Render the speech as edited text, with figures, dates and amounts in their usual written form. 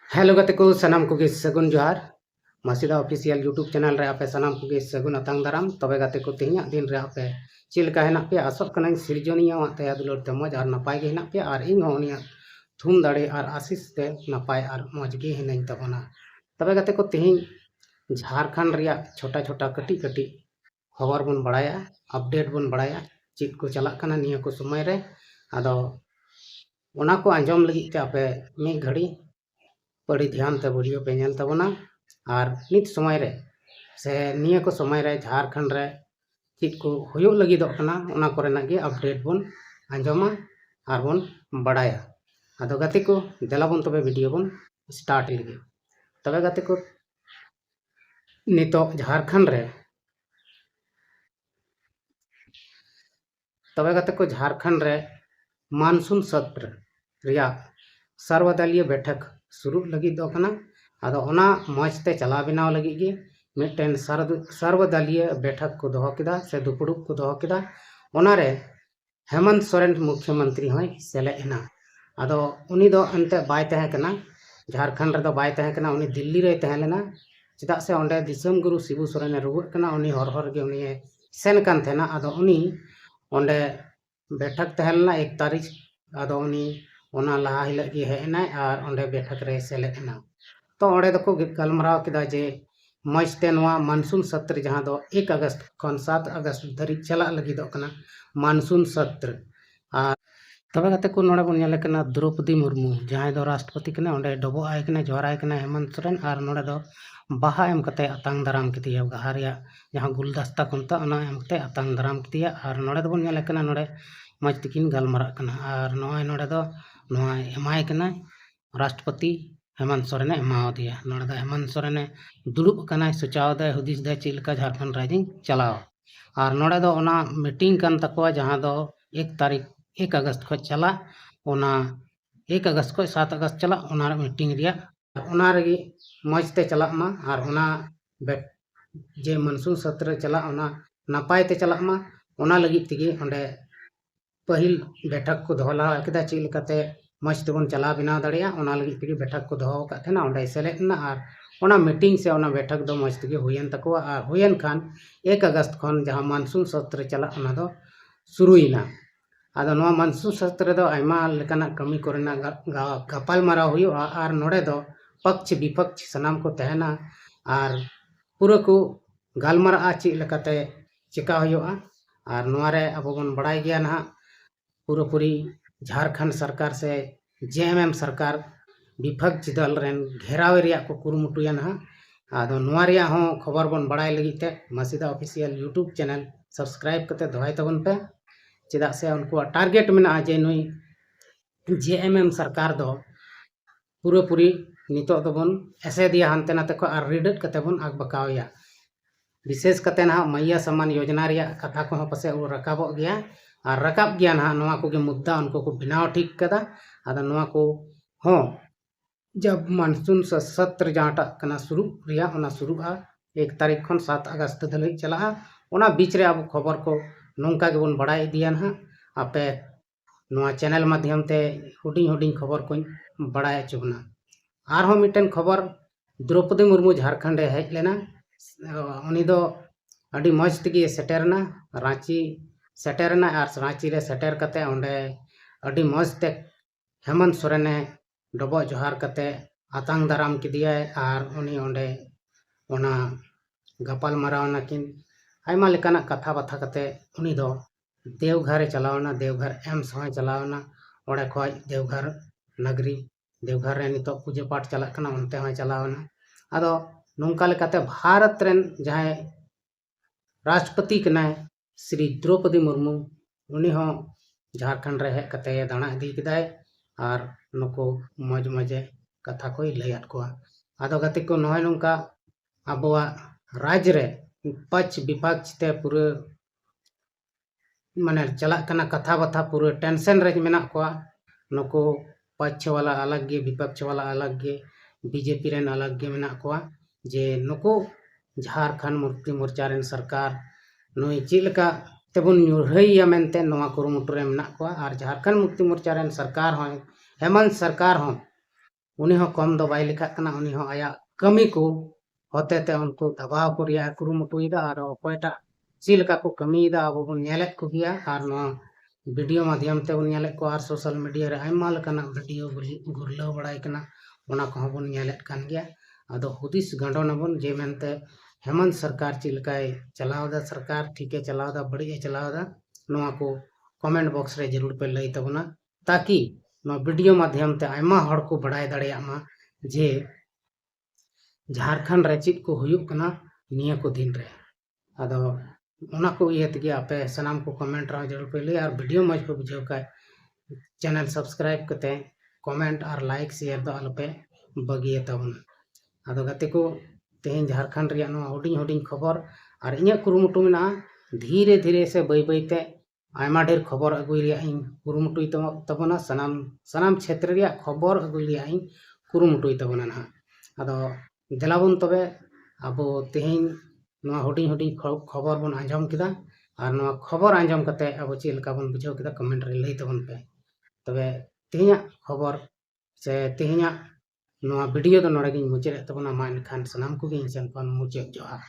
Hello गते को सनाम को सगुन जोहार मासीदा ऑफिशियल यूट्यूब चैनल रे आपे सनाम को सगुन अतांग दाराम तबे गते को तेहिया दिन रे आपे चिलका हेना पे आसब कना सिरजनिया वाते दुलर ते मज और नपाय गे हेना पे और इन हो उनिया थुम दाड़े और आशीष ते नपाय और मज गे हेनाई तबना तबे गते को तेहि झारखंड रिया छोटा छोटा कटी कटी खबर बन बड़ाया अपडेट बन बड़ाया चित को चला कना निया को समय रे आदो ओना को आंजम लगी ते आपे मी घड़ी बड़ी ध्यान ते वीडियो पे नेल तबना और नित समय रे से निया को समय रे झारखंड रे चित को हुयो लगी दो कना ओना कोरेना गे अपडेट बन आंजमा और बन बड़ाया आदो गते को देला बन तबे वीडियो बन स्टार्ट लगे तबे गते को नितो झारखंड रे तबे गते को झारखंड रे मानसून सत्र रिया सर्वदलीय बैठक शुरू लगी दो कना आदो ओना मजते चला बनाव लगी गे मिटन सर्वदलीय बैठक को दोहो किदा से दुपुड़ुब को दोहो किदा ओनारे हेमंत सोरेन मुख्यमंत्री होय सेलेना आदो उनी दो अंते बाय तहे कना झारखंड रे दो बाय तहे कना उनी दिल्ली रे तहे लेना चेदा से ओंडे दिसम गुरु शिबू सोरेन रुगुर कना उनी हर हर गे उनी सेन कान थेना आदो उनी ओंडे बैठक तहे लेना 1 तारीख आदो उनी ओना लहा हिलक गे हेना और ओंडे बैठक रे सेलेना तो ओंडे दको गलमराव किदा जे मजते नवा मानसून सत्र जहां दो 1 अगस्त खन 7 अगस्त धरी चला लगी दो कना मानसून सत्र और तबे गते को नोडे बन नेले कना द्रौपदी मुर्मू जहां दो राष्ट्रपति कना ओंडे डबो आय कना जोराय कना हेमंत सोरेन और नोडे दो बाहा एम कते अतांग दाराम कितिया गहारिया जहां गुलदस्ता कोनता ओना एम कते अतांग दाराम कितिया और नोडे दो बन नेले कना नोडे मज तिकिन गलमरा कना और नोय नोडे दो नोय एमाय कना राष्ट्रपति हेमंत सोरेन एमाव दिया नोडे दो हेमंत सोरेन दुड़ुब कना सोचाव दे हुदिस दे चिलका झारखंड राइजिंग चलाव और नोडे दो ओना मीटिंग कन तकवा जहां दो 1 तारीख 1 अगस्त को चला ओना 1 अगस्त को 7 अगस्त चला ओना मीटिंग रिया ओना रगी मजते चला मा और ओना जे मानसून सत्र चला ओना नपाय ते चला मा ओना लगी तिगे ओंडे पहिल बैठक को दोहला केदा चिलकाते मज तेबन चला बिना दड़िया ओना लगी तिगे बैठक को दोहो का थेना ओंडे सेलेना और ओना मीटिंग से ओना बैठक दो मज तिगे हुयन तकवा और हुयन खान 1 अगस्त खन जहां मानसून सत्र चला ओना दो शुरुइना आदो नवा मानसून सत्र दो आयमा लेकाना कमी कोरेना गपाल माराव हुयो और नोडे दो पक्ष विपक्ष सनाम को तहना और पूरा को गालमारा ची लेकाते चिका हुयो और नोरे अब बन बड़ाई गया ना पूरा पूरी झारखंड सरकार से जेएमएम सरकार विपक्ष दल रेन घेराव रिया को कुरुमुटुया ना आदो नोआ रिया हो खबर बन बड़ाई लगी ते मासीदा ऑफिशियल यूट्यूब चैनल सब्सक्राइब करते दोहाय तबन पे चेदा से उनको टारगेट में जे नुई जेएमएम सरकार दो पूरा पूरी नितो दबन ऐसे दिया हानते नाते को और रिडट कते बन आग बकावया विशेष कते ना मैया सम्मान योजना रिया कथा को पसे रकाबो गया और रकाब गया ना नोआ को मुद्दा उनको को बनाव ठीक कदा आदा नोआ को हो जब मानसून सत्र जहाटा कना शुरू रिया ओना शुरू 1 तारीख खन 7 अगस्त धलई चला ओना बीच रे अब खबर को नोंका के बन बड़ाई दिया ना आपे नोआ चैनल माध्यम ते हुडिंग हुडिंग खबर को बड़ाई चुबना और हो मिटन खबर द्रौपदी मुर्मू झारखंड हेज लेना उनी दो अडी मज तगी सेटेरना रांची सेटेरना और रांची रे सेटेर कते ओंडे अडी मज ते हेमंत सोरेन डबो जोहार कते आतांग दाराम किदिया और उनी ओंडे ओना गपाल मारावना किन आयमा लेकाना कथा बाथा कते उनी दो देवघर चलावना देवघर एम्स होय चलावना ओडे खोय देवघर नगरी देवघर रे नितो पूजा पाठ चला कना उनते होय चलावना आदो नोंका लेकाते भारत रेन जहां राष्ट्रपति कनाय श्री द्रौपदी मुर्मू उनी हो झारखंड रे हेज कते दाणा दी किदाय और नुको मज मजे कथा को लैयात कोआ आदो गति को नय नोंका अबवा राज्य रे पक्ष विपक्ष ते पूरे माने चला कना कथा बथा पूरे टेंशन रे मेना कोआ नुको पक्ष वाला अलग गे विपक्ष वाला अलग गे बीजेपी रेन अलग गे मेना कोआ जे नुको झारखंड मुक्ति मोर्चा रेन सरकार नुई चिलका तेबुन ᱧᱩᱨᱦᱟᱹᱭᱟ मेनते नोआ कुरुमुटु रे मेना कोआ और झारखंड मुक्ति मोर्चा रेन सरकार हो हेमंत सरकार हो उनी हो कम दो बाय लिखा कना उनी हो आया कमी को होते ते उनको दबाव को रिया कुरुमुटुईदा और अकोयटा चिलका को कमीदा अब बन नेलेत को गिया और नो वीडियो माध्यम ते बन नेलेत को और सोशल मीडिया रे आयमा लकना वीडियो गुरलाव बड़ाय कना ओना को बन नेलेत कान गिया आदो हुदिस गांडोना बन जे मेनते हेमंत सरकार चिलकाय चलावदा सरकार ठीके चलावदा बड़ी चलावदा नोआ को कमेंट बॉक्स रे जरूर पे लई तबना ताकि नो वीडियो माध्यम ते आयमा हड़ को बड़ाय दाड़िया मा जे झारखंड रे चित को हुयुक कना निया को दिन रे आदो ओना को इयत गया पे सनाम को कमेंट रा जरूर पे ले और वीडियो मज पे बुझाव का चैनल सब्सक्राइब कते कमेंट और लाइक शेयर दो अलपे बगिए तबना आदो गते को तेहन झारखंड रे नो हुडिंग हुडिंग खबर और इኛ कुरुमुटु मेना धीरे धीरे से बई बईते आयमा ढेर खबर अगुई रिया इन कुरुमुटुई तबना सनाम क्षेत्र रिया खबर अगुई रिया इन कुरुमुटुई तबना ना आदो देलाबन तबे अब तेहन नोआ हुडिंग हुडिंग खबर बन आंजम किदा और नोआ खबर आंजम कते अब चेलका बन बुझाव किदा कमेंट रे लई तबन पे तबे तेहन खबर से तेहन नोआ वीडियो दो नोड़े गिन मुचाद तबना मा एनखान सनाम को गिन सेन खन मुचाद जोहार।